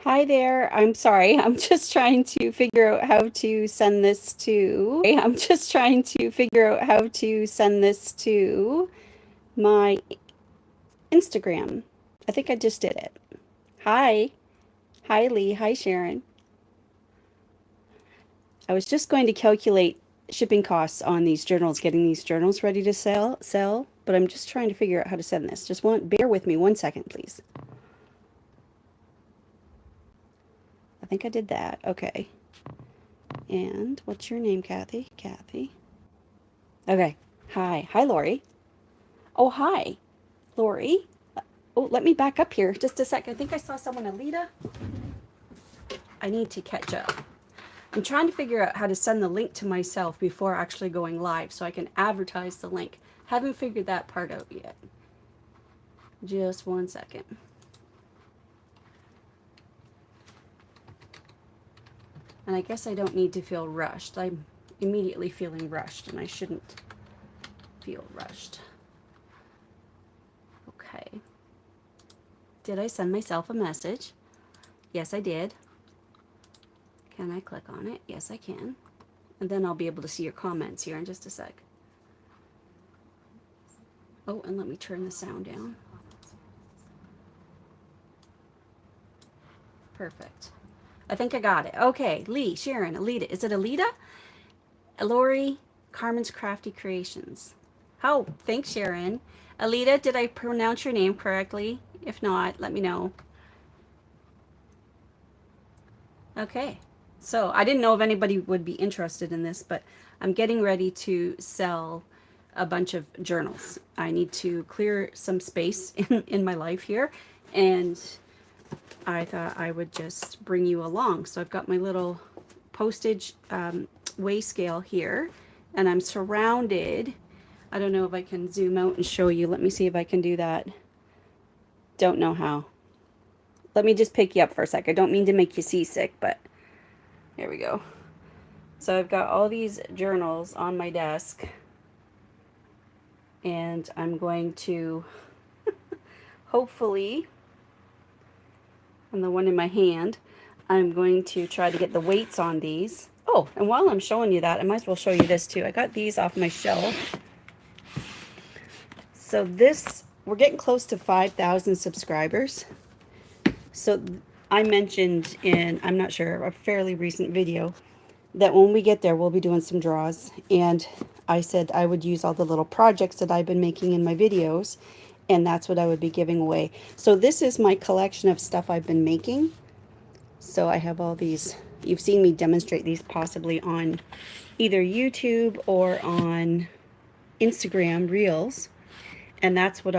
Hi there. I'm sorry. I'm just trying to figure out how to send this to. I'm just trying to figure out how to send this to my Instagram. I think I just did it. Hi. Hi, Lee. Hi, Sharon. I was just going to calculate shipping costs on these journals, getting these journals ready to sell, but I'm just trying to figure out how to send this. Just bear with me 1 second, please. I think I did that. Okay. And what's your name, Kathy? Kathy. Okay. Hi. Hi, Lori. Oh, hi, Lori. Oh, let me back up here just a sec. I think I saw someone, Alita. I need to catch up. I'm trying to figure out how to send the link to myself before actually going live so I can advertise the link. Haven't figured that part out yet. Just 1 second. And I guess I don't need to feel rushed. I'm immediately feeling rushed, and I shouldn't feel rushed. Okay. Did I send myself a message? Yes, I did. Can I click on it? Yes, I can. And then I'll be able to see your comments here in just a sec. Oh, and let me turn the sound down. Perfect. I think I got it. Okay, Lee, Sharon, Alita. Is it Alita? Lori, Carmen's Crafty Creations. Oh, thanks, Sharon. Alita, did I pronounce your name correctly? If not, let me know. Okay. So I didn't know if anybody would be interested in this, but I'm getting ready to sell a bunch of journals. I need to clear some space in my life here, and I thought I would just bring you along. So I've got my little postage weigh scale here, and I'm surrounded. I don't know if I can zoom out and show you. Let me see if I can do that. Don't know how. Let me just pick you up for a sec. I don't mean to make you seasick, but here we go. So I've got all these journals on my desk, and I'm going to hopefully, and the one in my hand, I'm going to try to get the weights on these. Oh, and while I'm showing you that, I might as well show you this too. I got these off my shelf. So this, we're getting close to 5,000 subscribers. So I mentioned in, I'm not sure, a fairly recent video that when we get there, we'll be doing some draws. And I said I would use all the little projects that I've been making in my videos, and that's what I would be giving away. So this is my collection of stuff I've been making. So I have all these, you've seen me demonstrate these possibly on either YouTube or on Instagram Reels. And that's what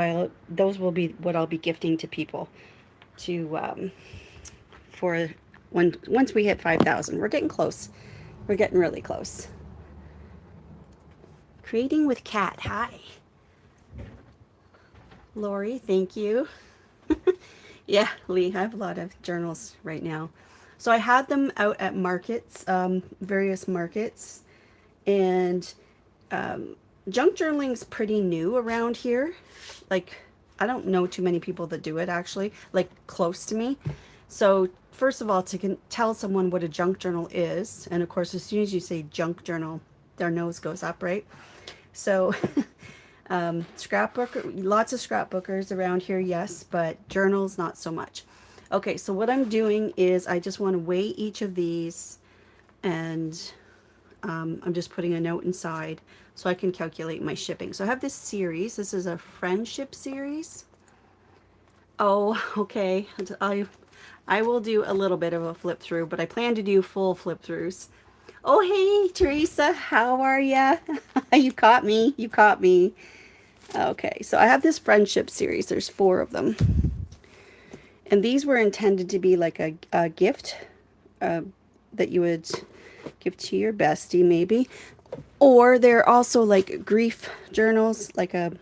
those will be what I'll be gifting to people to, for once we hit 5,000. We're getting close. We're getting really close. Creating with Cat. Hi. Lori, thank you. Yeah, Lee, I have a lot of journals right now. So I had them out at markets, various markets, and junk journaling's pretty new around here. Like, I don't know too many people that do it actually, like close to me. So first of all, to tell someone what a junk journal is, and of course, as soon as you say junk journal, their nose goes up, right? So scrapbook, lots of scrapbookers around here, yes, but journals, not so much. Okay, so what I'm doing is I just want to weigh each of these, and I'm just putting a note inside so I can calculate my shipping. So I have this series. This is a friendship series. Oh, okay. I will do a little bit of a flip through, but I plan to do full flip throughs. Oh, hey, Teresa, how are ya? You caught me. You caught me. Okay, so I have this friendship series. There's four of them. And these were intended to be like a gift that you would give to your bestie, maybe. Or they're also like grief journals, like a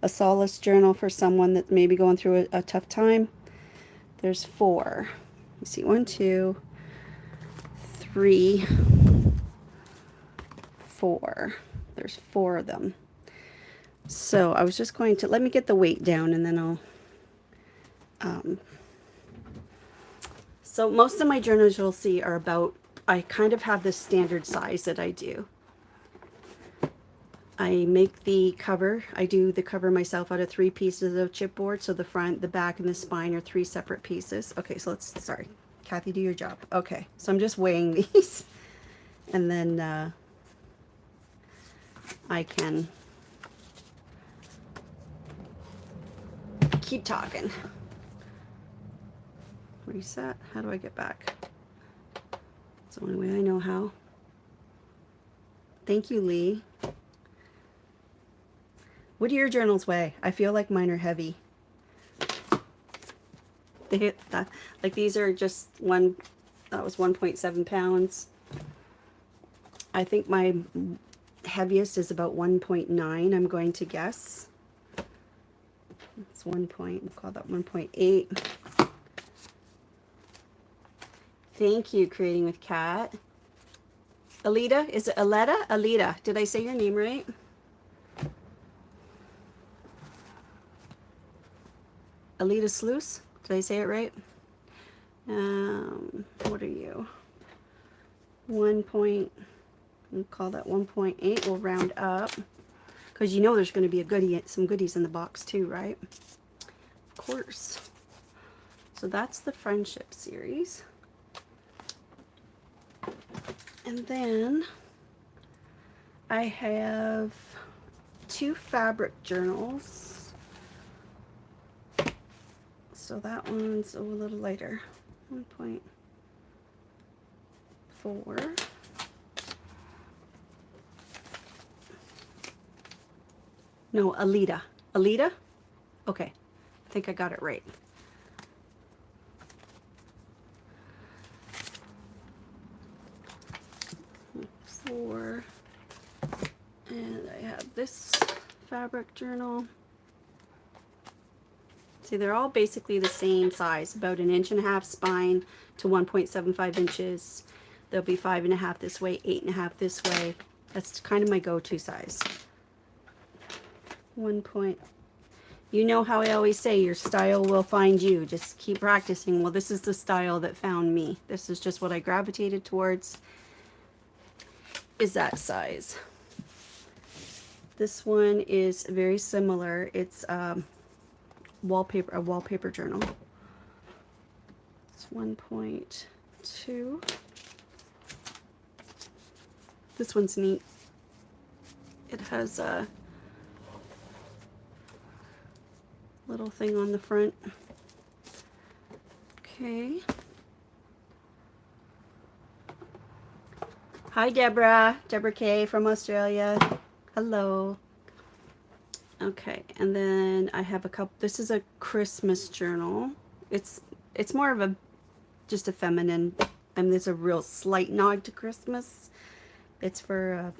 solace journal for someone that may be going through a tough time. There's four. You see, one, two, three, four. There's four of them. So I was just going to, let me get the weight down, and then I'll So most of my journals you'll see are about, I kind of have this standard size that I do. I make the cover. I do the cover myself out of 3 pieces of chipboard. So the front, the back, and the spine are 3 separate pieces. Okay, so sorry. Kathy, do your job. Okay, so I'm just weighing these. And then I can keep talking. Reset. How do I get back? It's the only way I know how. Thank you, Lee. What do your journals weigh? I feel like mine are heavy. They hit that. Like these are just that was 1.7 pounds. I think my heaviest is about 1.9, I'm going to guess. It's we'll call that 1.8. Thank you, Creating with Kat. Alita, is it Aletta? Alita, did I say your name right? Alita Sluice, did I say it right? What are you? We'll call that 1.8. We'll round up because you know there's going to be some goodies in the box too, right? Of course. So that's the friendship series. And then I have 2 fabric journals. So that one's a little lighter, 1.4. No, Alita. Alita? Okay, I think I got it right. And I have this fabric journal. See, they're all basically the same size, about 1.5 inches spine to 1.75 inches. They'll be 5.5 this way, 8.5 this way. That's kind of my go-to size. You know how I always say, your style will find you. Just keep practicing. Well, this is the style that found me. This is just what I gravitated towards, is that size. This one is very similar. It's a wallpaper journal. It's 1.2. This one's neat. It has a little thing on the front. Okay. Hi, Deborah. Deborah K from Australia. Hello. Okay, and then I have a couple. This is a Christmas journal. It's more of just a feminine, and there's a real slight nod to Christmas. It's for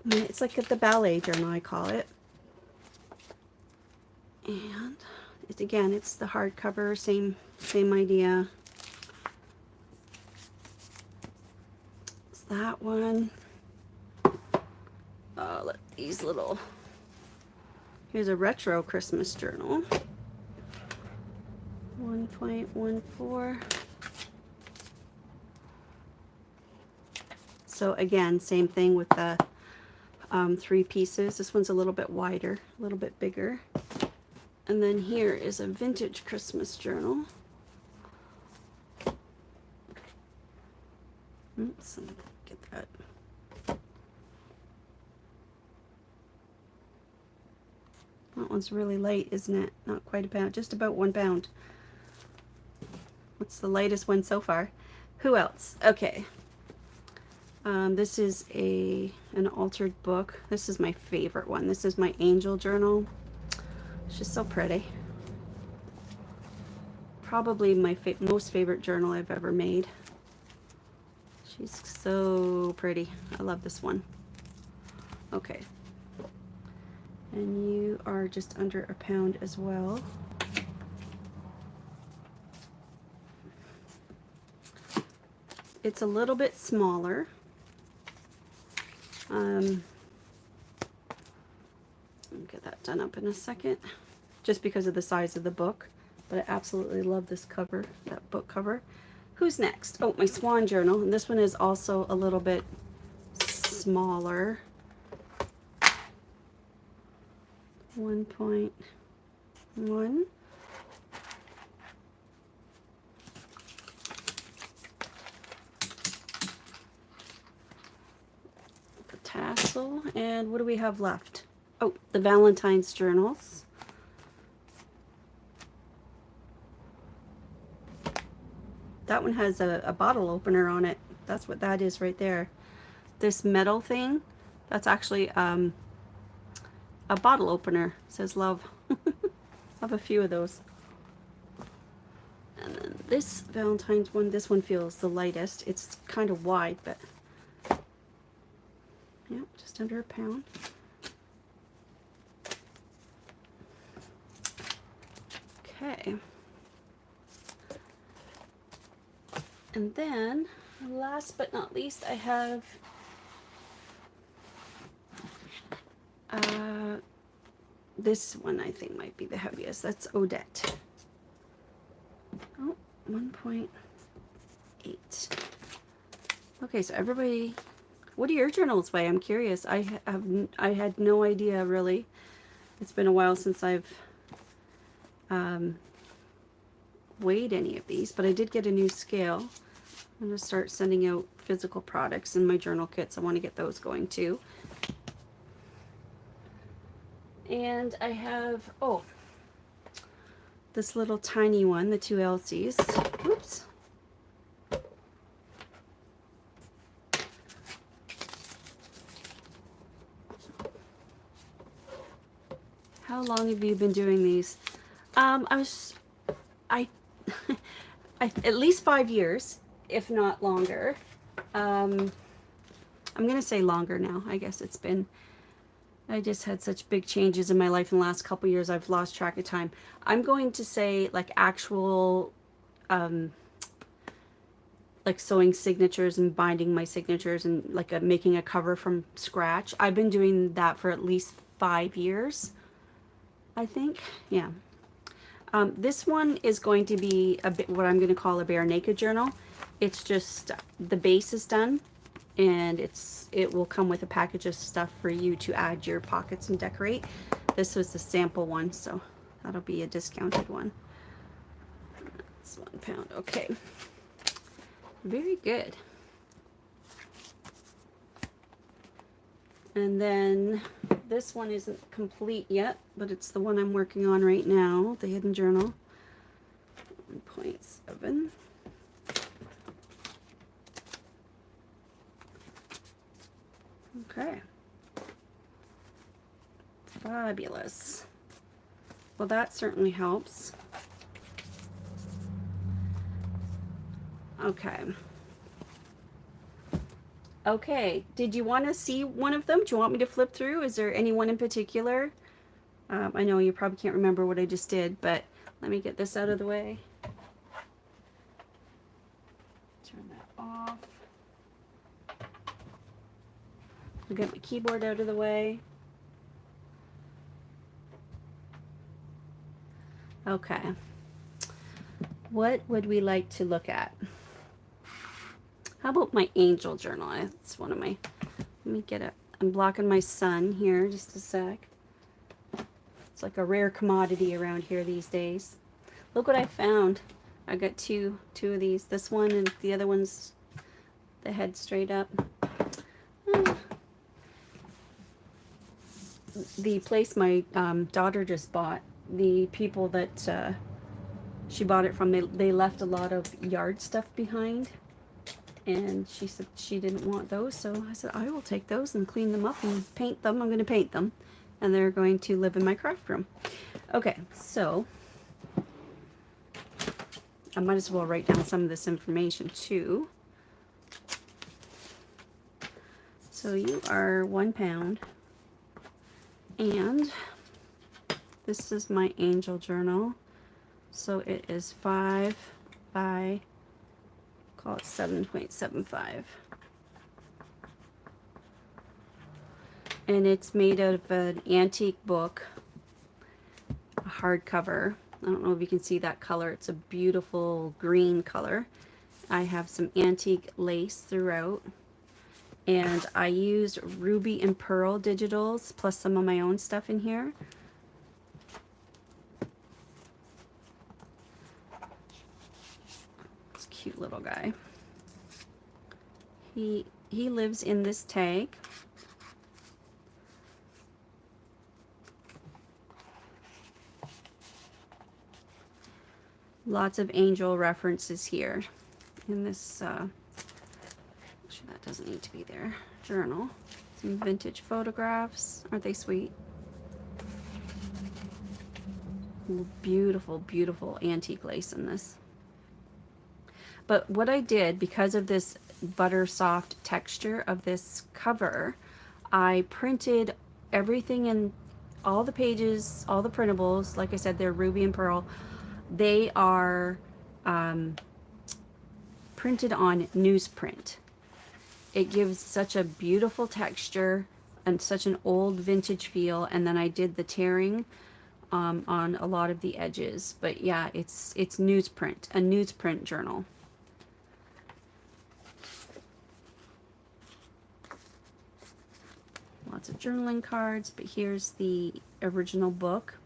it's like the ballet journal, I call it. And it's the hardcover, same idea. It's that one. Here's a retro Christmas journal. 1.14. So again, same thing with the 3 pieces. This one's a little bit wider, a little bit bigger. And then here is a vintage Christmas journal. Oops, get that. That one's really light, isn't it? Not quite a pound, just about 1 pound. What's the lightest one so far? Who else? Okay. This is an altered book. This is my favorite one. This is my angel journal. It's just so pretty. Probably my most favorite journal I've ever made. She's so pretty. I love this one. Okay. And you are just under a pound as well. It's a little bit smaller. I'll get that done up in a second, just because of the size of the book. but I absolutely love this cover, that book cover. Who's next? Oh, my Swan journal. And this one is also a little bit smaller. 1.1. The tassel. And what do we have left? Oh, the Valentine's journals. That one has a bottle opener on it. That's what that is right there. This metal thing, that's actually a bottle opener. It says love. I have a few of those. And then this Valentine's one, this one feels the lightest. It's kind of wide, but yeah, just under a pound. Okay. And then, last but not least, I have this one I think might be the heaviest. That's Odette. Oh, 1.8. Okay, so everybody, what do your journals weigh? I'm curious. I had no idea really. It's been a while since I've weighed any of these, but I did get a new scale. I'm going to start sending out physical products in my journal kits. I want to get those going too. And I have, oh, this little tiny one, the 2 Elsies. Oops. How long have you been doing these? I at least 5 years, if not longer. I'm gonna say longer now. I guess it's been, I just had such big changes in my life in the last couple years, I've lost track of time. I'm going to say like actual, like sewing signatures and binding my signatures and like making a cover from scratch. I've been doing that for at least 5 years, I think. Yeah. This one is going to be a bit what I'm going to call a bare naked journal. It's just the base is done, and it will come with a package of stuff for you to add your pockets and decorate. This was the sample one, so that'll be a discounted one. It's 1 pound. Okay, very good. And then this one isn't complete yet, but it's the one I'm working on right now, the hidden journal. 1.7. Okay. Fabulous. Well, that certainly helps. Okay. Okay, did you want to see one of them? Do you want me to flip through? Is there any one in particular? I know you probably can't remember what I just did, but let me get this out of the way. Turn that off. I'll get my keyboard out of the way. Okay. What would we like to look at? How about my angel journal? It's one of my, let me get it. I'm blocking my sun here, just a sec. It's like a rare commodity around here these days. Look what I found. I got two of these. This one and the other one's the head straight up. The place my daughter just bought, the people that she bought it from, they left a lot of yard stuff behind. And she said she didn't want those, so I said I will take those and clean them up and paint them. I'm going to paint them, and they're going to live in my craft room. Okay, so I might as well write down some of this information too. So you are 1 pound, and this is my angel journal. So it is 5 by, call it 7.75. And it's made out of an antique book, a hardcover. I don't know if you can see that color. It's a beautiful green color. I have some antique lace throughout. And I used ruby and pearl digitals plus some of my own stuff in here. This cute little guy. He lives in this tag. Lots of angel references here in this, actually that doesn't need to be there, journal. Some vintage photographs. Aren't they sweet? Beautiful, beautiful antique lace in this. But what I did, because of this butter soft texture of this cover, I printed everything in all the pages, all the printables. Like I said, they're ruby and pearl. They are printed on newsprint. It gives such a beautiful texture and such an old vintage feel. And then I did the tearing on a lot of the edges. But yeah, it's newsprint, a newsprint journal. Lots of journaling cards, but here's the original book.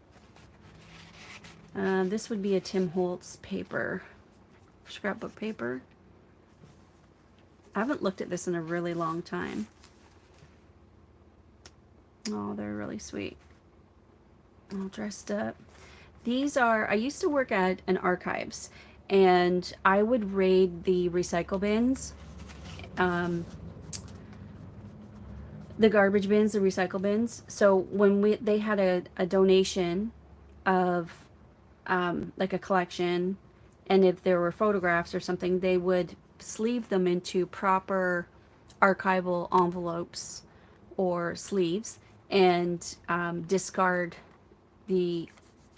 This would be a Tim Holtz paper, scrapbook paper. I haven't looked at this in a really long time. Oh, they're really sweet. All dressed up. These are, I used to work at an archives, and I would raid the recycle bins, the garbage bins, the recycle bins. So when they had a donation of like a collection, and if there were photographs or something, they would sleeve them into proper archival envelopes or sleeves and discard the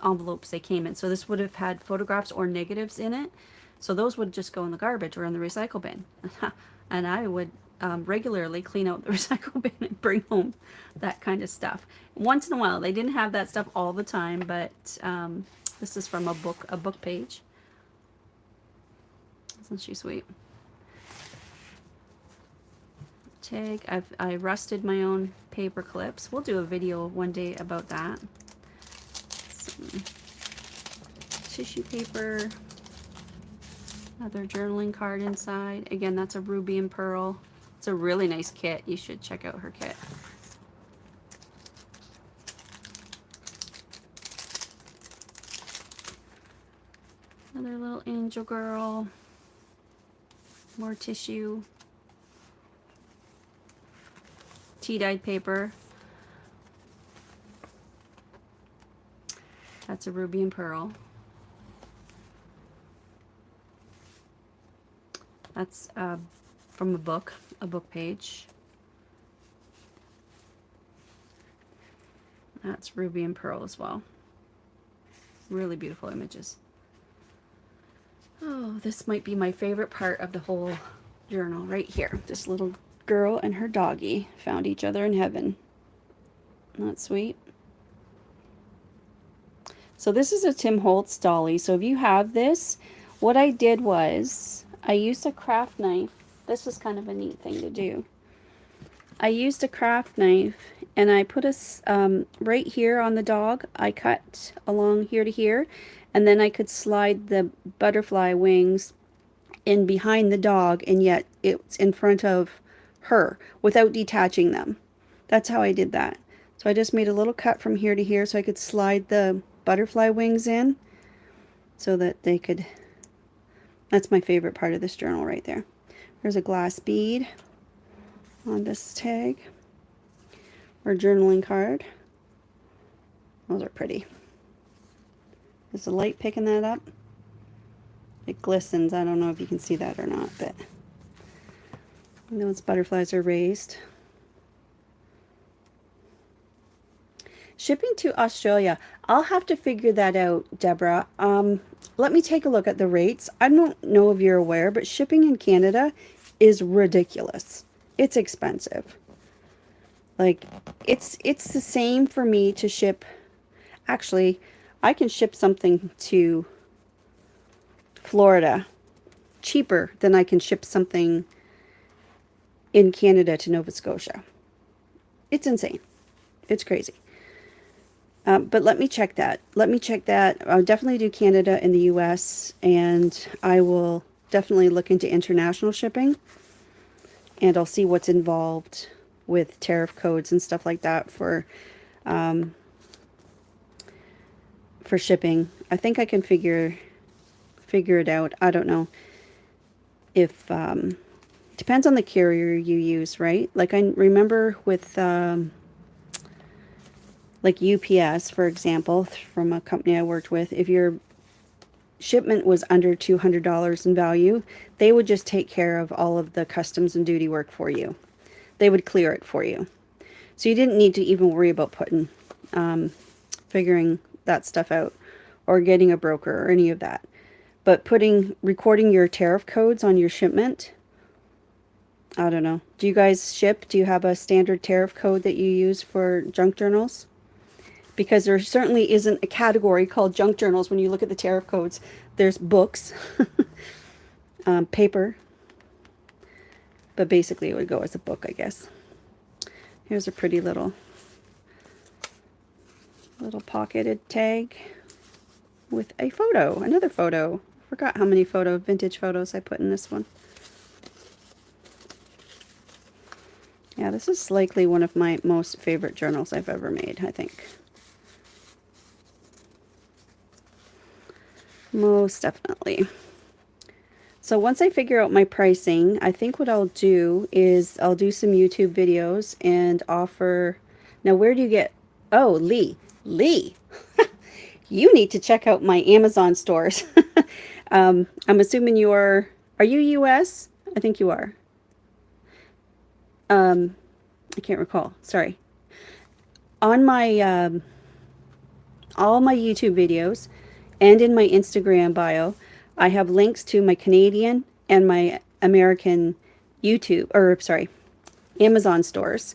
envelopes they came in. So this would have had photographs or negatives in it. So those would just go in the garbage or in the recycle bin. And I would regularly clean out the recycle bin and bring home that kind of stuff. Once in a while. They didn't have that stuff all the time, but this is from a book page. Isn't she sweet? Tag. I rusted my own paper clips. We'll do a video one day about that. Some tissue paper. Another journaling card inside. Again, that's a ruby and pearl. It's a really nice kit. You should check out her kit. Another little angel girl. More tissue. Tea-dyed paper. That's a ruby and pearl. That's from a book page. That's ruby and pearl as well. Really beautiful images. Oh, this might be my favorite part of the whole journal right here. This little girl and her doggy found each other in heaven. Not sweet? So this is a Tim Holtz dolly. So if you have this, what I did was I used a craft knife. This was kind of a neat thing to do. I used a craft knife and I put a right here on the dog. I cut along here to here, and then I could slide the butterfly wings in behind the dog, and yet it's in front of her without detaching them. That's how I did that. So I just made a little cut from here to here so I could slide the butterfly wings in so that they could. That's my favorite part of this journal right there. There's a glass bead on this tag or journaling card. Those are pretty. Is the light picking that up? It glistens. I don't know if you can see that or not, but those butterflies are raised. Shipping to Australia, I'll have to figure that out, Deborah. Let me take a look at the rates. I don't know if you're aware, but shipping in Canada is ridiculous. It's expensive. Like, it's the same for me to ship. Actually, I can ship something to Florida cheaper than I can ship something in Canada to Nova Scotia. It's insane. It's crazy. But let me check that. Let me check that. I'll definitely do Canada and the US, and I will definitely look into international shipping, and I'll see what's involved with tariff codes and stuff like that for shipping. I think I can figure it out. I don't know if depends on the carrier you use, right? Like I remember with like UPS, for example, from a company I worked with, if your shipment was under $200 in value, they would just take care of all of the customs and duty work for you. They would clear it for you. So you didn't need to even worry about figuring that stuff out or getting a broker or any of that. But recording your tariff codes on your shipment, I don't know. Do you guys ship? Do you have a standard tariff code that you use for junk journals? Because there certainly isn't a category called junk journals when you look at the tariff codes. There's books, paper, but basically it would go as a book, I guess. Here's a pretty little pocketed tag with a photo, another photo. Forgot how many vintage photos I put in this one. Yeah, this is likely one of my most favorite journals I've ever made, I think. Most definitely. So once I figure out my pricing, I think what I'll do is I'll do some YouTube videos and offer. Now, where do you get? Oh, Lee. You need to check out my Amazon stores. I'm assuming are you US? I think you are. I can't recall. Sorry. On my all my YouTube videos and in my Instagram bio, I have links to my Canadian and my American Amazon stores.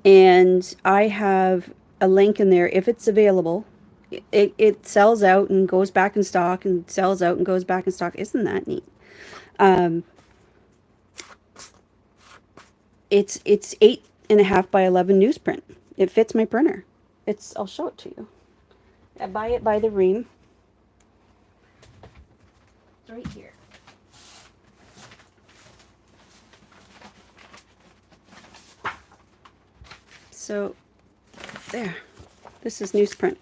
And I have a link in there if it's available. It sells out and goes back in stock and sells out and goes back in stock. Isn't that neat? It's 8.5 by 11 newsprint. It fits my printer. I'll show it to you. I buy it by the ream. It's right here. So there, this is newsprint.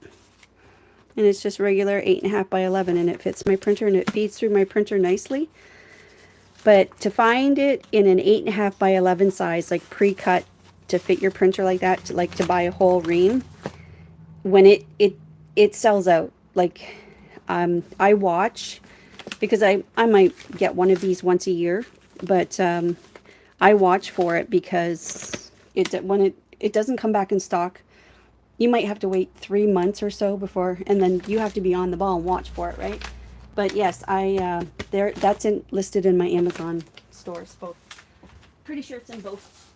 And it's just regular 8.5 by 11, and it fits my printer and it feeds through my printer nicely. But to find it in an 8.5 by 11 size, like pre-cut to fit your printer like that, to buy a whole ream, when it sells out. Like I watch, because I might get one of these once a year, but I watch for it because when it doesn't come back in stock, you might have to wait 3 months or so before, and then you have to be on the ball and watch for it, right? But yes, that's listed in my Amazon stores, both. Pretty sure it's in both.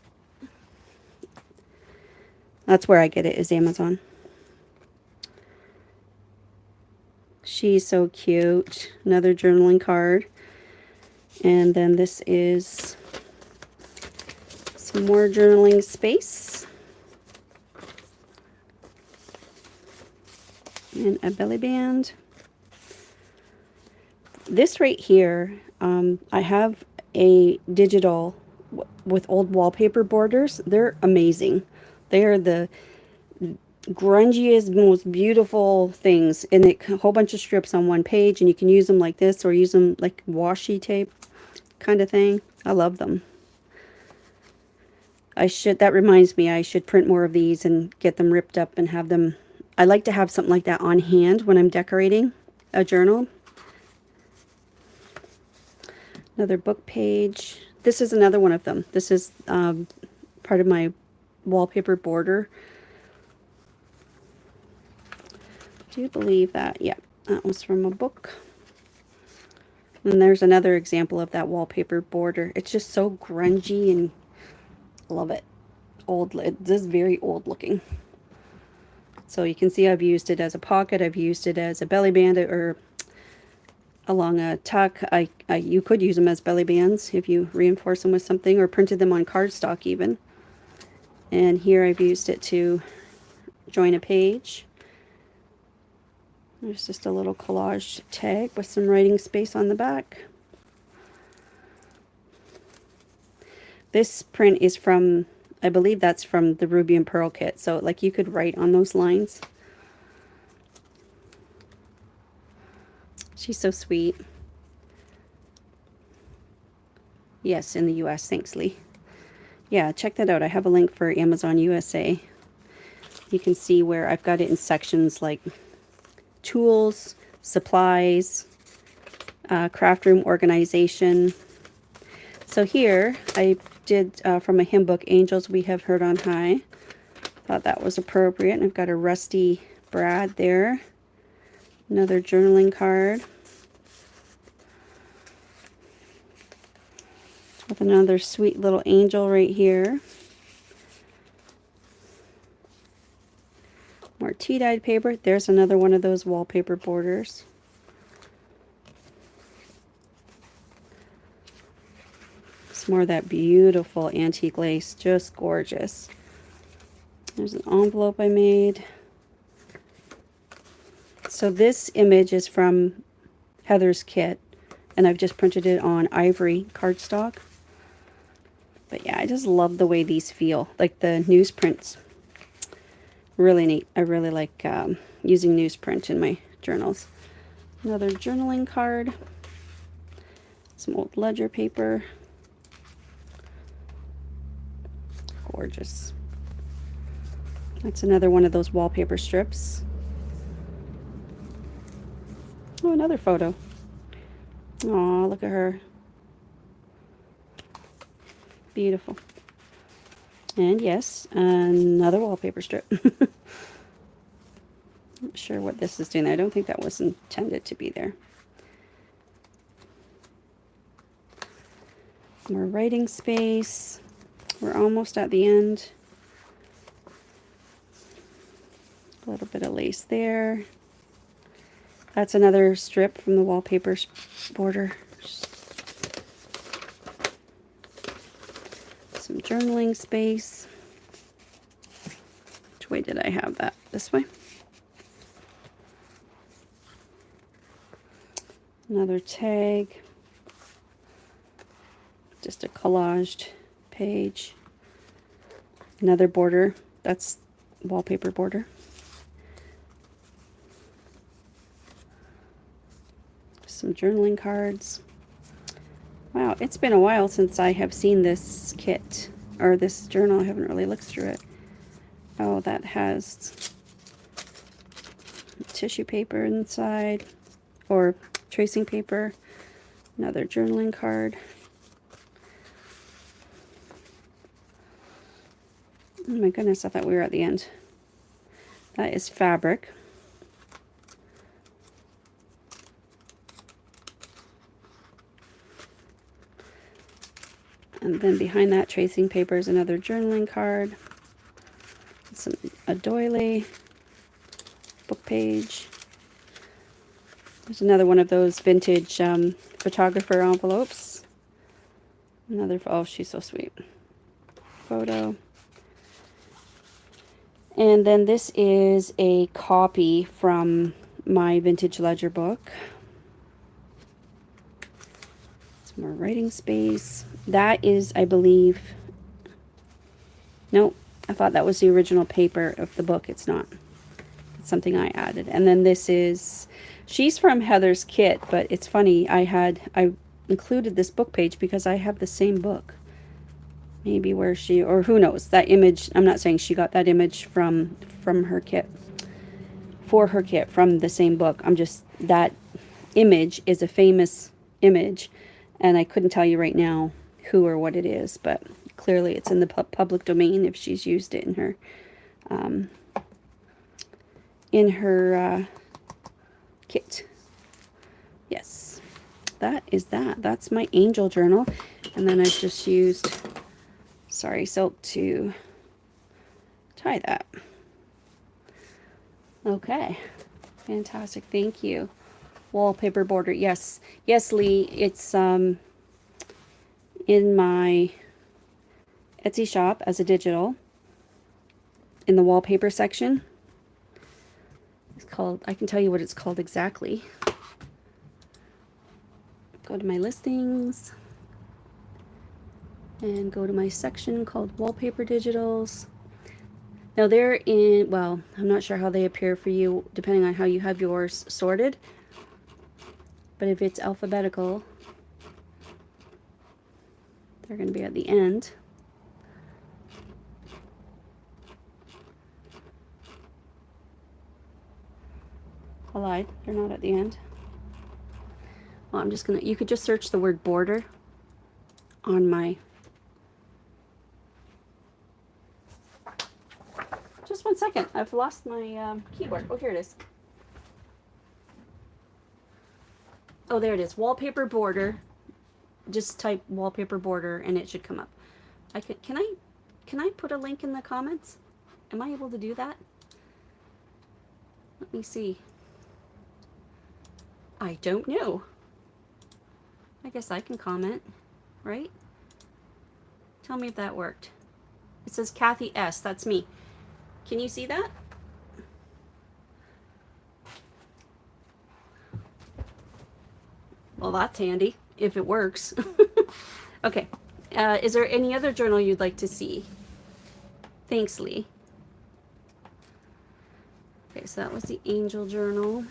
That's where I get it, is Amazon. She's so cute. Another journaling card. And then this is some more journaling space. And a belly band. This right here, I have a digital with old wallpaper borders. They're amazing. They are the grungiest, most beautiful things, and a whole bunch of strips on one page, and you can use them like this or use them like washi tape kind of thing. I love them. That reminds me, I should print more of these and get them ripped up and have them. I like to have something like that on hand when I'm decorating a journal. Another book page. This is another one of them. This is part of my wallpaper border. Do you believe that? Yeah, that was from a book. And there's another example of that wallpaper border. It's just so grungy and I love it. This is very old looking. So you can see I've used it as a pocket, I've used it as a belly band or along a tuck. You could use them as belly bands if you reinforce them with something or printed them on cardstock even. And here I've used it to join a page. There's just a little collage tag with some writing space on the back. This print is from, I believe that's from the Ruby and Pearl kit. So like you could write on those lines. She's so sweet. Yes, in the US. Thanks, Lee. Yeah, check that out. I have a link for Amazon USA. You can see where I've got it in sections like tools, supplies, craft room organization. So here I did from a hymn book, Angels We Have Heard on High. Thought that was appropriate. And I've got a Rusty Brad there. Another journaling card. With another sweet little angel right here. More tea-dyed paper. There's another one of those wallpaper borders. Some more of that beautiful antique lace. Just gorgeous. There's an envelope I made. So this image is from Heather's kit, and I've just printed it on ivory cardstock. But yeah, I just love the way these feel. Like the newsprints. Really neat. I really like using newsprint in my journals. Another journaling card. Some old ledger paper. Gorgeous. That's another one of those wallpaper strips. Oh, another photo. Oh, look at her. Beautiful. And yes, another wallpaper strip. Not sure what this is doing. I don't think that was intended to be there. More writing space. We're almost at the end. A little bit of lace there. That's another strip from the wallpaper border. Some journaling space. Which way did I have that? This way. Another tag. Just a collaged page. Another border. That's wallpaper border. Some journaling cards. Wow, it's been a while since I have seen this kit, or this journal. I haven't really looked through it. Oh, that has tissue paper inside, or tracing paper. Another journaling card. Oh my goodness, I thought we were at the end. That is fabric. And then behind that tracing paper is another journaling card. A doily, book page. There's another one of those vintage photographer envelopes. Another, oh, she's so sweet. Photo. And then this is a copy from my vintage ledger book. Some more writing space. That is, I believe, no, I thought that was the original paper of the book. It's not. It's something I added. And then this is, she's from Heather's kit, but it's funny, I included this book page because I have the same book. Maybe where she, or who knows, that image, I'm not saying she got that image from her kit, for her kit, from the same book. I'm just, that image is a famous image, and I couldn't tell you right now who or what it is, but clearly it's in the public domain if she's used it in her kit. Yes, that is that. That's my angel journal. And then I've just used, sorry, silk to tie that. Okay, fantastic. Thank you. Wallpaper border. Yes, yes, Lee. It's in my Etsy shop as a digital in the wallpaper section. It's called, I can tell you what it's called exactly. Go to my listings and go to my section called wallpaper digitals. Now they're in, well, I'm not sure how they appear for you depending on how you have yours sorted, but if it's alphabetical, they're going to be at the end. I lied, they're not at the end. Well, I'm just gonna, you could just search the word border on my, just 1 second, I've lost my keyboard. Oh, here it is. Oh, there it is, wallpaper border. Just type wallpaper border and it should come up. Can I put a link in the comments? Am I able to do that? Let me see. I don't know. I guess I can comment, right? Tell me if that worked. It says Kathy S. That's me. Can you see that? Well, that's handy if it works. Okay. Is there any other journal you'd like to see? Thanks, Lee. Okay, so that was the Angel Journal.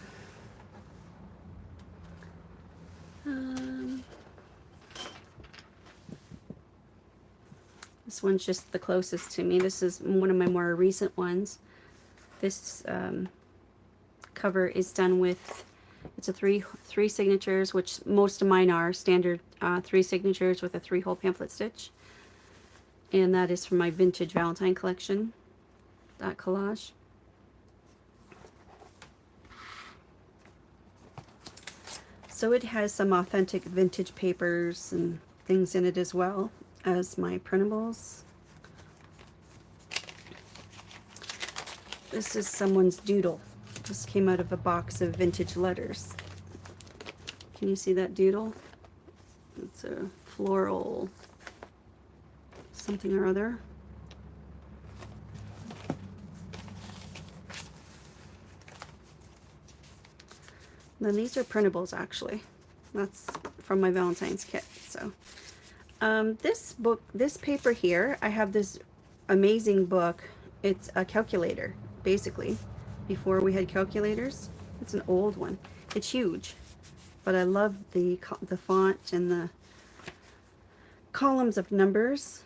This one's just the closest to me. This is one of my more recent ones. This cover is done with, it's a three signatures, which most of mine are standard 3 signatures with a 3-hole pamphlet stitch. And that is from my vintage Valentine collection, that collage. So it has some authentic vintage papers and things in it as well as my printables. This is someone's doodle. This came out of a box of vintage letters. Can you see that doodle? It's a floral something or other. Then these are printables actually. That's from my Valentine's kit. So this book, this paper here, I have this amazing book. It's a calculator, basically. Before we had calculators. It's an old one. It's huge, but I love the font and the columns of numbers.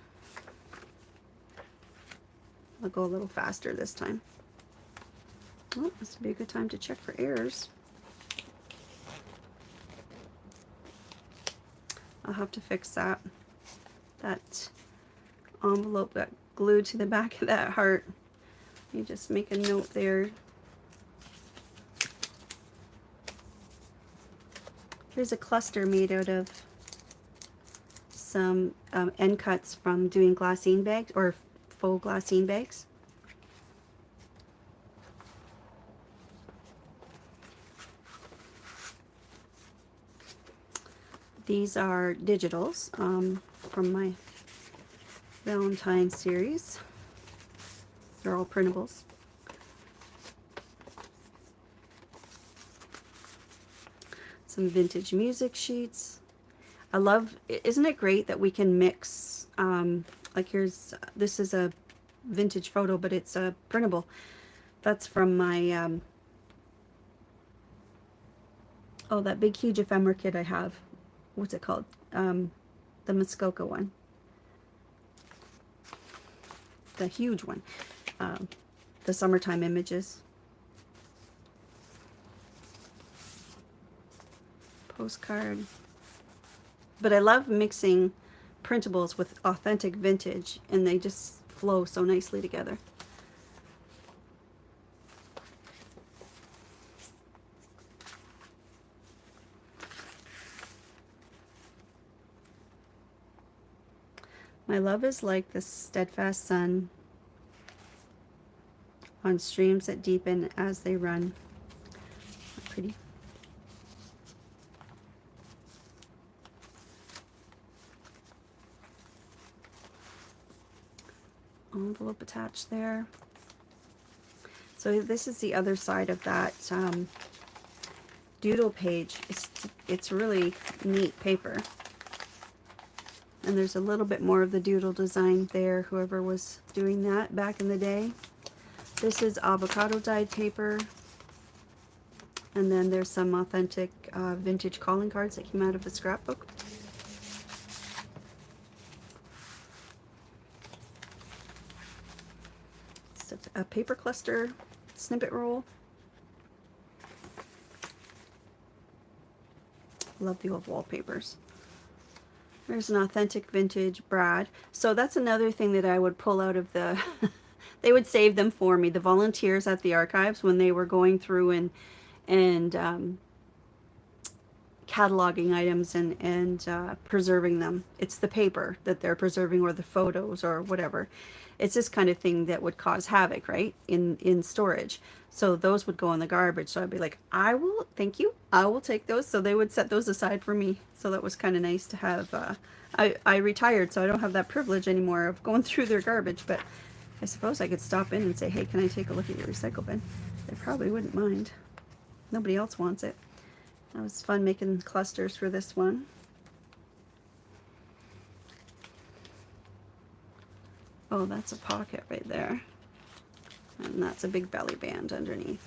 I'll go a little faster this time. Oh, this would be a good time to check for errors. I'll have to fix that. That envelope got glued to the back of that heart. You just make a note there. Here's a cluster made out of some end cuts from doing glassine bags or faux glassine bags. These are digitals from my Valentine series. They're all printables. Some vintage music sheets. I love, isn't it great that we can mix, like here's, this is a vintage photo, but it's a printable. That's from my, oh, that big huge ephemera kit I have. What's it called? The Muskoka one. The huge one. The summertime images. Postcard. But I love mixing printables with authentic vintage, and they just flow so nicely together. My love is like the steadfast sun on streams that deepen as they run. Pretty. Envelope attached there. So this is the other side of that doodle page. It's really neat paper. And there's a little bit more of the doodle design there, whoever was doing that back in the day. This is avocado dyed paper. And then there's some authentic vintage calling cards that came out of the scrapbook. Just a paper cluster snippet roll. Love the old wallpapers. There's an authentic vintage Brad. So that's another thing that I would pull out of the they would save them for me, the volunteers at the archives, when they were going through and cataloging items and preserving them. It's the paper that they're preserving, or the photos, or whatever. It's this kind of thing that would cause havoc, right, in storage. So those would go in the garbage. So I'd be like, I will, thank you, I will take those. So they would set those aside for me. So that was kind of nice to have. I retired, so I don't have that privilege anymore of going through their garbage. But I suppose I could stop in and say, hey, can I take a look at your recycle bin? They probably wouldn't mind. Nobody else wants it. That was fun making clusters for this one. Oh, that's a pocket right there. And that's a big belly band underneath.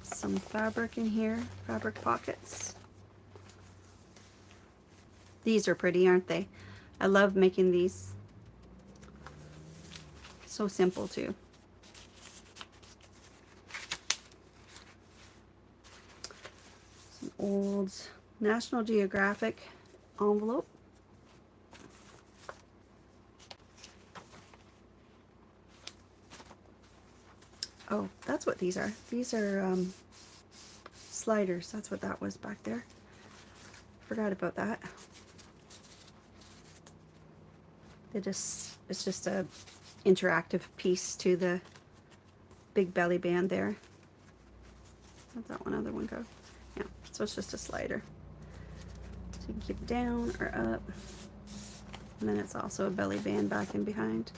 Some fabric in here, fabric pockets. These are pretty, aren't they? I love making these. So simple too. Some old National Geographic envelope. Oh, that's what these are. These are sliders. That's what that was back there. Forgot about that. It's just a interactive piece to the big belly band there. How'd that one other one go? Yeah, so it's just a slider. So you can keep it down or up. And then it's also a belly band back and behind.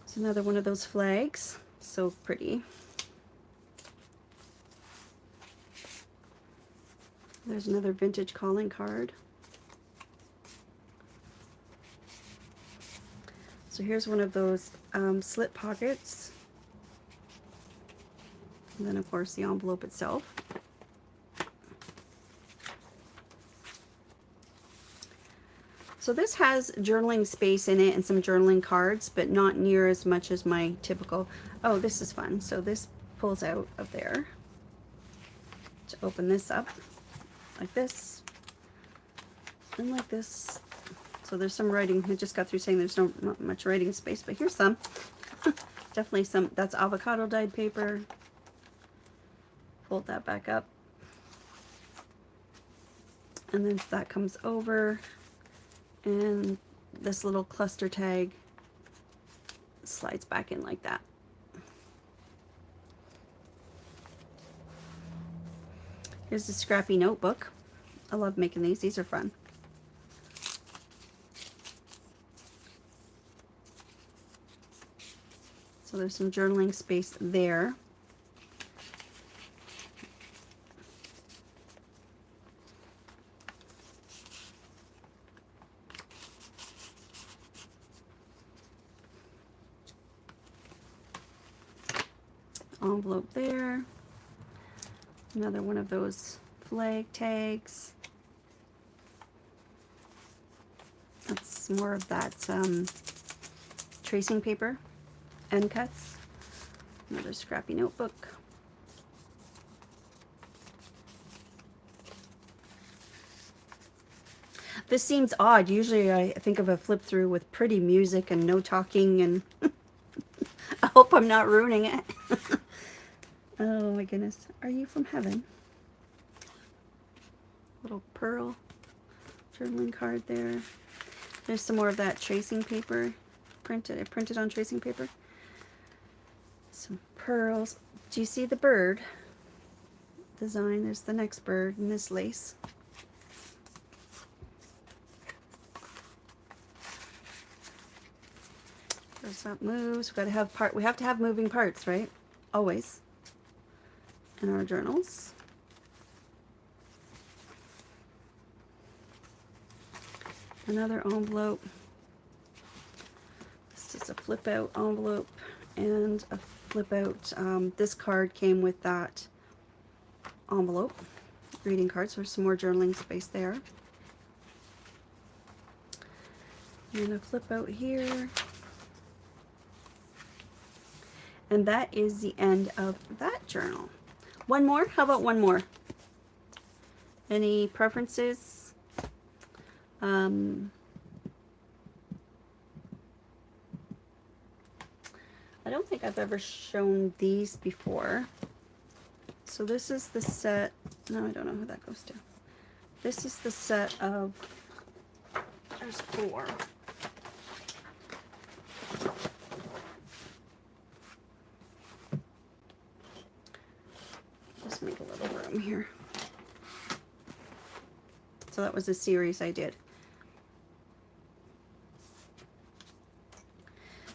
It's another one of those flags. So pretty. There's another vintage calling card. So here's one of those slip pockets. And then of course the envelope itself. So this has journaling space in it and some journaling cards, but not near as much as my typical. Oh, this is fun. So this pulls out of there to open this up like this and like this. So there's some writing. I just got through saying there's not much writing space, but here's some. Definitely some. That's avocado dyed paper. Fold that back up. And then that comes over. And this little cluster tag slides back in like that. Here's the scrappy notebook. I love making these. These are fun. So there's some journaling space there. Envelope there. Another one of those flag tags. That's more of that tracing paper, end cuts. Another scrappy notebook. This seems odd. Usually I think of a flip through with pretty music and no talking, and I hope I'm not ruining it. Oh my goodness. Are you from heaven? Little pearl journaling card there. There's some more of that tracing paper printed. I printed on tracing paper. Some pearls. Do you see the bird design? There's the next bird in this lace. There's that moves. We have to have moving parts, right? Always. In our journals. Another envelope. This is a flip out envelope and a flip out. This card came with that envelope, greeting card, so there's some more journaling space there. And a flip out here. And that is the end of that journal. One more? How about one more? Any preferences? I don't think I've ever shown these before. So this is the set. No, I don't know who that goes to. This is the set of, there's 4. Just make a little room here. So that was a series I did.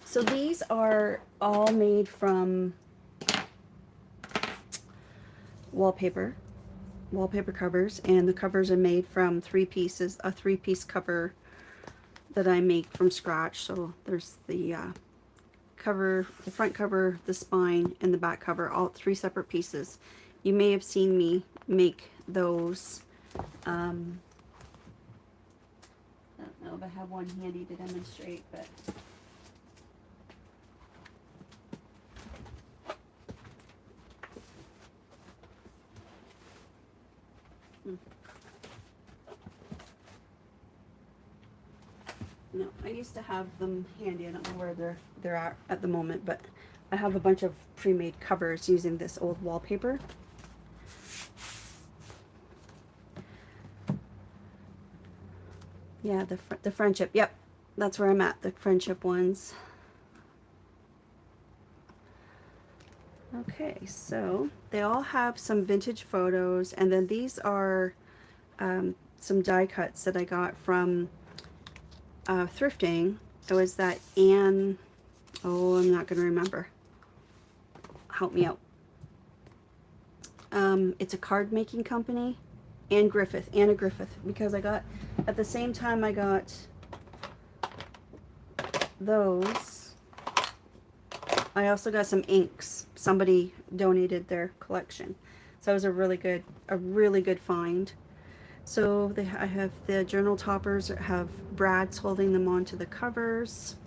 So these are all made from wallpaper covers, and the covers are made from 3 pieces, a 3-piece cover that I make from scratch. So there's the cover, the front cover, the spine, and the back cover, all 3 separate pieces. You may have seen me make those. I don't know if I have one handy to demonstrate, but no, I used to have them handy. I don't know where they're at the moment, but I have a bunch of pre-made covers using this old wallpaper. Yeah, the friendship. Yep, that's where I'm at. The friendship ones. Okay, so they all have some vintage photos, and then these are some die cuts that I got from thrifting. It was that Anne, oh, I'm not going to remember. Help me out. It's a card making company. Anna Griffith, because I got, at the same time I got those, I also got some inks. Somebody donated their collection. So it was a really good find. So I have the journal toppers, have brads holding them onto the covers.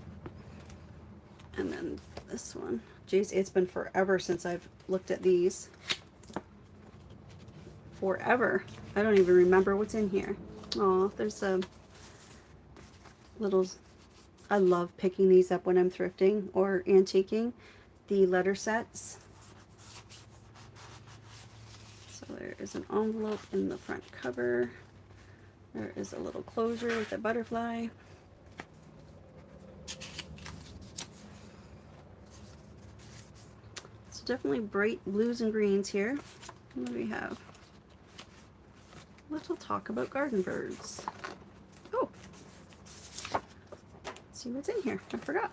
And then this one. Geez, it's been forever since I've looked at these. Forever. I don't even remember what's in here. Oh, there's a little, I love picking these up when I'm thrifting or antiquing. The letter sets. So there is an envelope in the front cover. There is a little closure with a butterfly. It's definitely bright blues and greens here. What do we have? Let's talk about garden birds. Oh, let's see what's in here. I forgot.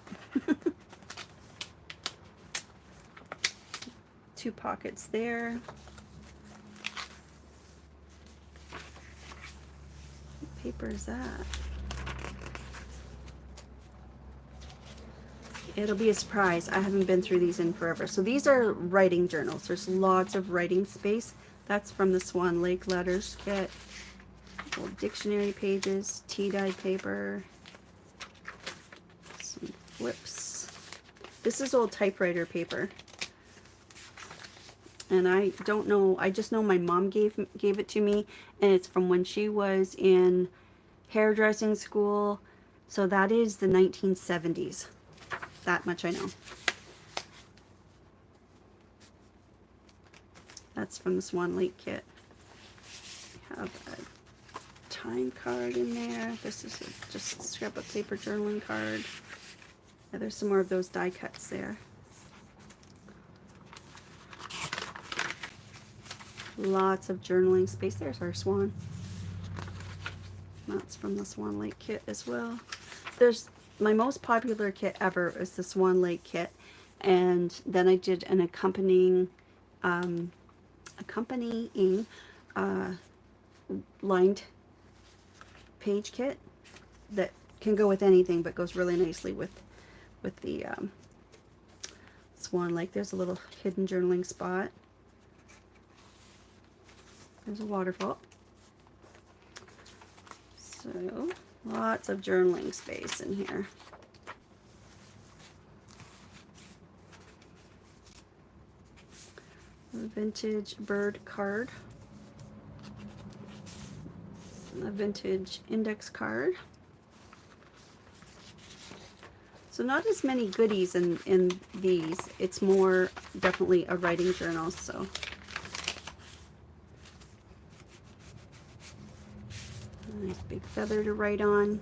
2 pockets there. What paper is that? It'll be a surprise. I haven't been through these in forever. So these are writing journals. There's lots of writing space. That's from the Swan Lake Letters Kit. Old dictionary pages, tea-dyed paper, some flips. This is old typewriter paper. And I don't know, I just know my mom gave it to me, and it's from when she was in hairdressing school. So that is the 1970s. That much I know. That's from the Swan Lake kit. I have a Valentine card in there. This is just a scrapbook paper journaling card. Yeah, there's some more of those die cuts there. Lots of journaling space. There's our swan. That's from the Swan Lake kit as well. There's my most popular kit ever is the Swan Lake kit, and then I did an accompanying lined page kit that can go with anything, but goes really nicely with the Swan Lake. There's a little hidden journaling spot. There's a waterfall. So lots of journaling space in here. A vintage bird card. A vintage index card. So not as many goodies in these. It's more definitely a writing journal. So nice big feather to write on.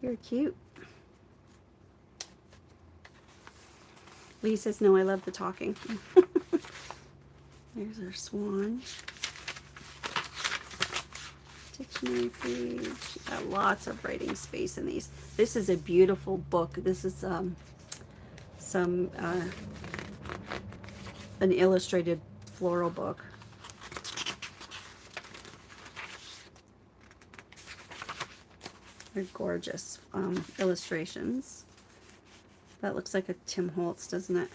You're cute. Lee says, no, I love the talking. There's our swan. Dictionary page. Got lots of writing space in these. This is a beautiful book. This is an illustrated floral book. They're gorgeous illustrations. That looks like a Tim Holtz, doesn't it?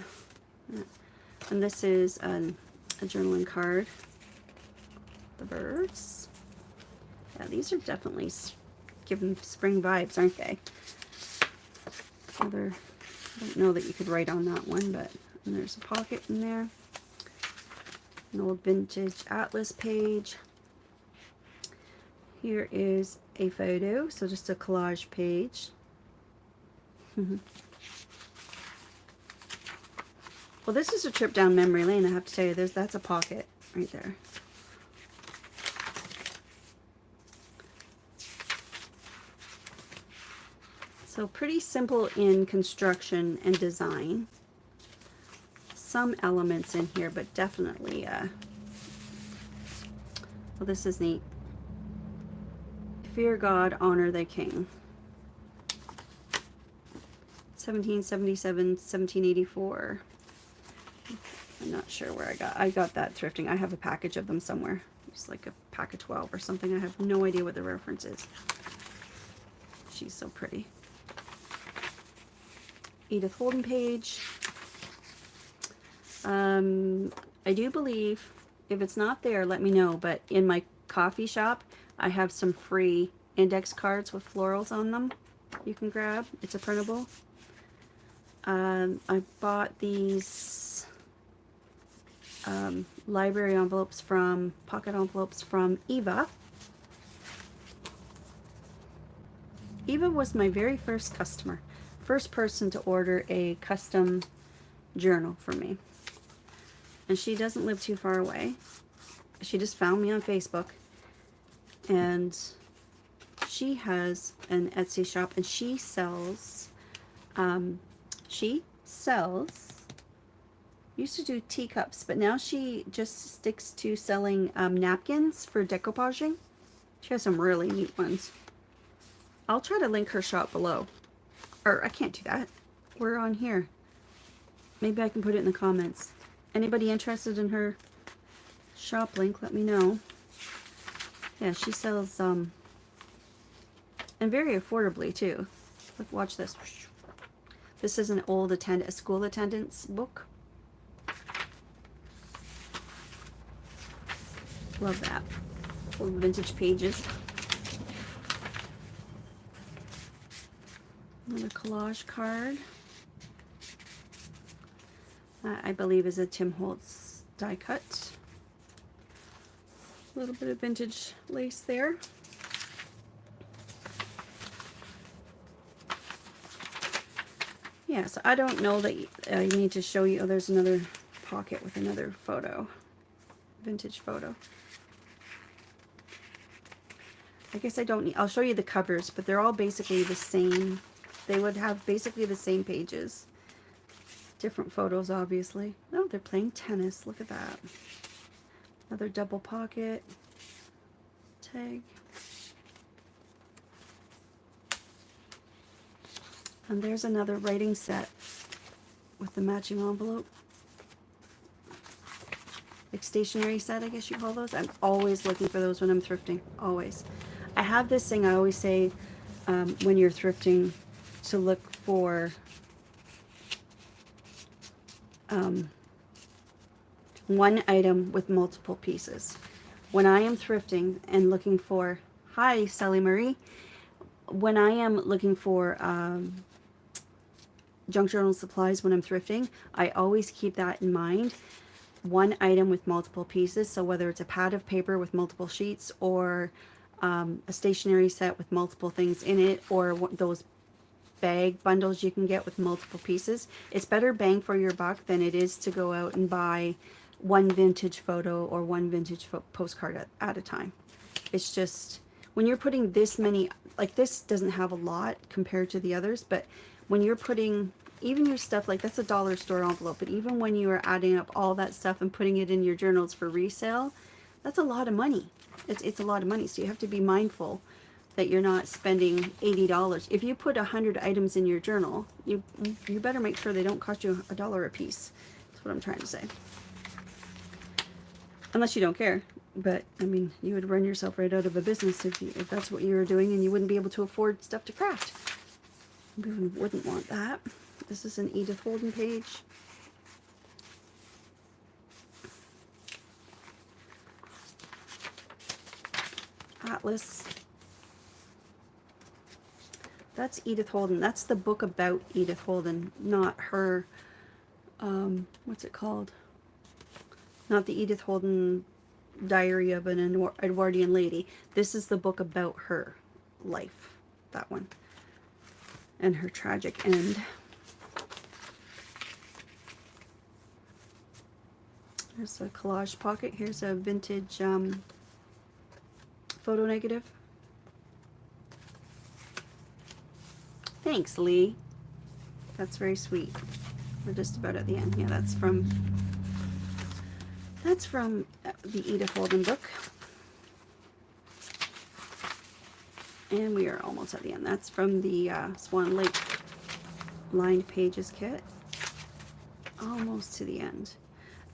Yeah. And this is a journaling card. The birds. Yeah, these are definitely giving spring vibes, aren't they? Other, I don't know that you could write on that one, but and there's a pocket in there. An old vintage atlas page. Here is a photo, so just a collage page. Well, this is a trip down memory lane, I have to tell you. That's a pocket right there. So pretty simple in construction and design. Some elements in here, but definitely, well, this is neat. Fear God, honor thy king. 1777, 1784. I'm not sure where I got that thrifting. I have a package of them somewhere. It's like a pack of 12 or something. I have no idea what the reference is. She's so pretty. Edith Holden page. I do believe, if it's not there, let me know, but in my coffee shop, I have some free index cards with florals on them you can grab. It's a printable. I bought these library envelopes from, pocket envelopes from Eva. Eva was my very first customer. First person to order a custom journal for me. And she doesn't live too far away. She just found me on Facebook. And she has an Etsy shop, and she sells, used to do teacups, but now she just sticks to selling napkins for decoupaging. She has some really neat ones. I'll try to link her shop below. Or I can't do that. We're on here. Maybe I can put it in the comments. Anybody interested in her shop link, let me know. Yeah, she sells, and very affordably too. Look, watch this. This is an old a school attendance book. Love that. Old vintage pages. Another collage card. I believe is a Tim Holtz die cut. A little bit of vintage lace there. Yeah, so I don't know that you need to show you. Oh, there's another pocket with another photo, vintage photo. I guess I don't need, I'll show you the covers, but they're all basically the same. They would have basically the same pages. Different photos, obviously. Oh, they're playing tennis. Look at that. Another double pocket tag. And there's another writing set with the matching envelope. Like stationery set, I guess you call those. I'm always looking for those when I'm thrifting. Always. I have this thing I always say when you're thrifting to look for one item with multiple pieces. When I am thrifting and looking for, hi Sally Marie, when I am looking for junk journal supplies when I'm thrifting, I always keep that in mind. One item with multiple pieces, so whether it's a pad of paper with multiple sheets or a stationery set with multiple things in it, or those bag bundles you can get with multiple pieces, it's better bang for your buck than it is to go out and buy one vintage photo or one vintage postcard at a time. It's just, when you're putting this many, like this doesn't have a lot compared to the others, but when you're putting even your stuff, like that's a dollar store envelope, but even when you are adding up all that stuff and putting it in your journals for resale, that's a lot of money. It's a lot of money, so you have to be mindful that you're not spending $80. If you put 100 items in your journal, you better make sure they don't cost you $1 a piece. That's what I'm trying to say. Unless you don't care. But, I mean, you would run yourself right out of a business if that's what you were doing, and you wouldn't be able to afford stuff to craft. We wouldn't want that. This is an Edith Holden page. Atlas. That's Edith Holden. That's the book about Edith Holden, not her, what's it called? Not the Edith Holden Diary of an Edwardian Lady. This is the book about her life, that one, and her tragic end. There's a collage pocket. Here's a vintage photo negative. Thanks, Lee. That's very sweet. We're just about at the end. Yeah, that's from the Edith Holden book. And we are almost at the end. That's from the Swan Lake lined pages kit. Almost to the end.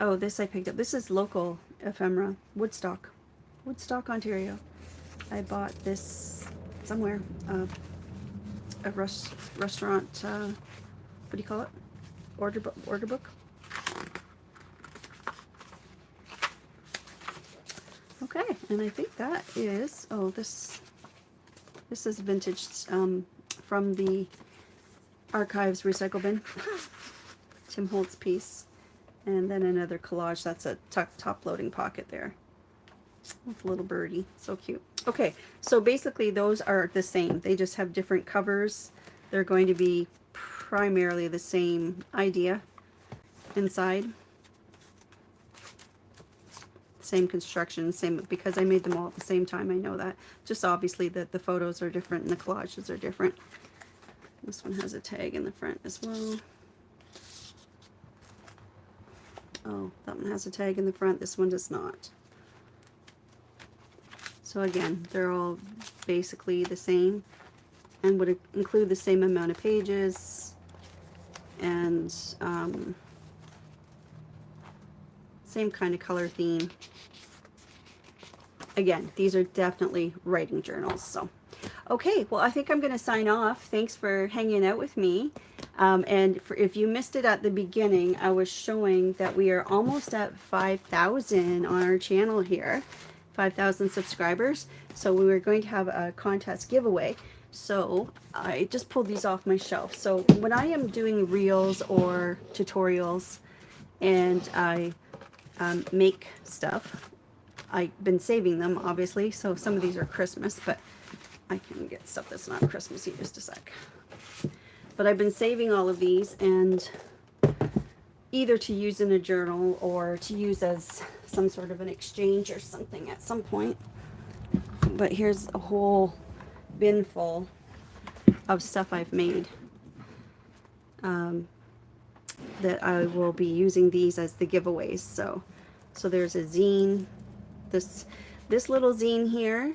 Oh, this I picked up. This is local ephemera. Woodstock, Ontario. I bought this somewhere. A restaurant, what do you call it? Order book. Okay, and I think that is, oh, this is vintage from the Archives recycle bin. Tim Holtz piece. And then another collage. That's a top loading pocket there with a little birdie. So cute. Okay, so basically those are the same. They just have different covers. They're going to be primarily the same idea inside. Same construction, same, because I made them all at the same time. I know that. Just obviously that the photos are different and the collages are different. This one has a tag in the front as well. Oh, that one has a tag in the front. This one does not. So again, they're all basically the same and would include the same amount of pages and same kind of color theme. Again, these are definitely writing journals. So, okay, well, I think I'm going to sign off. Thanks for hanging out with me. And if you missed it at the beginning, I was showing that we are almost at 5,000 on our channel here. 5,000 subscribers. So we were going to have a contest giveaway. So I just pulled these off my shelf. So when I am doing reels or tutorials and I make stuff, I've been saving them obviously. So some of these are Christmas, but I can get stuff that's not Christmassy. Just a sec. But I've been saving all of these, and either to use in a journal or to use as some sort of an exchange or something at some point. But here's a whole bin full of stuff I've made, that I will be using these as the giveaways. So there's a zine, this little zine here,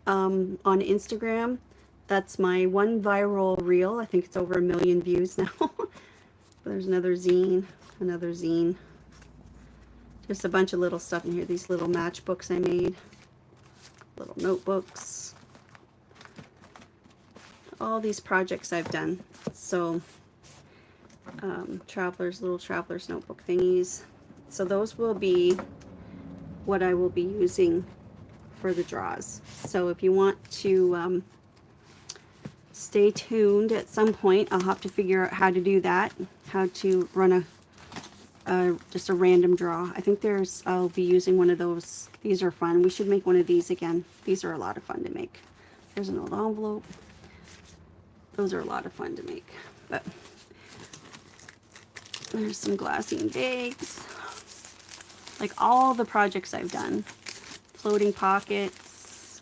on Instagram. That's my one viral reel. I think it's over 1 million views now. There's another zine, just a bunch of little stuff in here. These little matchbooks I made, little notebooks, all these projects I've done. So little travelers notebook thingies. So those will be what I will be using for the draws. So if you want to stay tuned, at some point I'll have to figure out how to do that, how to run just a random draw. I think I'll be using one of those. These are fun. We should make one of these again. These are a lot of fun to make. There's an old envelope. Those are a lot of fun to make. But there's some glassine bags. Like all the projects I've done. Floating pockets.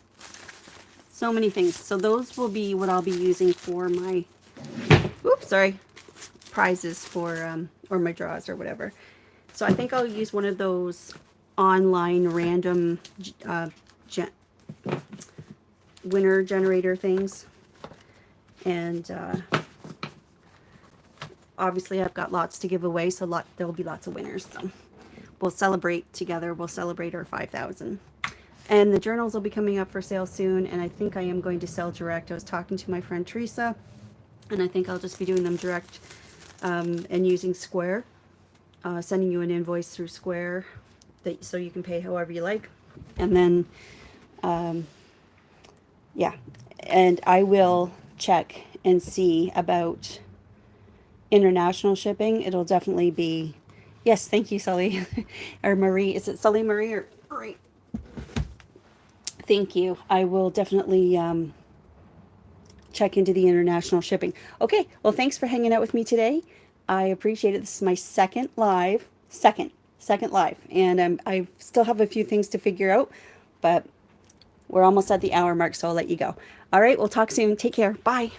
So many things. So those will be what I'll be using for my, prizes for, or my draws or whatever. So I think I'll use one of those online random winner generator things. And obviously I've got lots to give away, so there'll be lots of winners. So we'll celebrate together. We'll celebrate our 5,000. And the journals will be coming up for sale soon, and I think I am going to sell direct. I was talking to my friend Teresa, and I think I'll just be doing them direct, and using Square, sending you an invoice through Square, so you can pay however you like. And then, yeah, and I will check and see about international shipping. It'll definitely be, yes, thank you, Sully, or Marie. Is it Sully Marie or Marie? Thank you. I will definitely check into the international shipping. Okay, well, thanks for hanging out with me today. I appreciate it. This is my second live, second live, and I still have a few things to figure out, but we're almost at the hour mark, so I'll let you go. All right, we'll talk soon. Take care. Bye.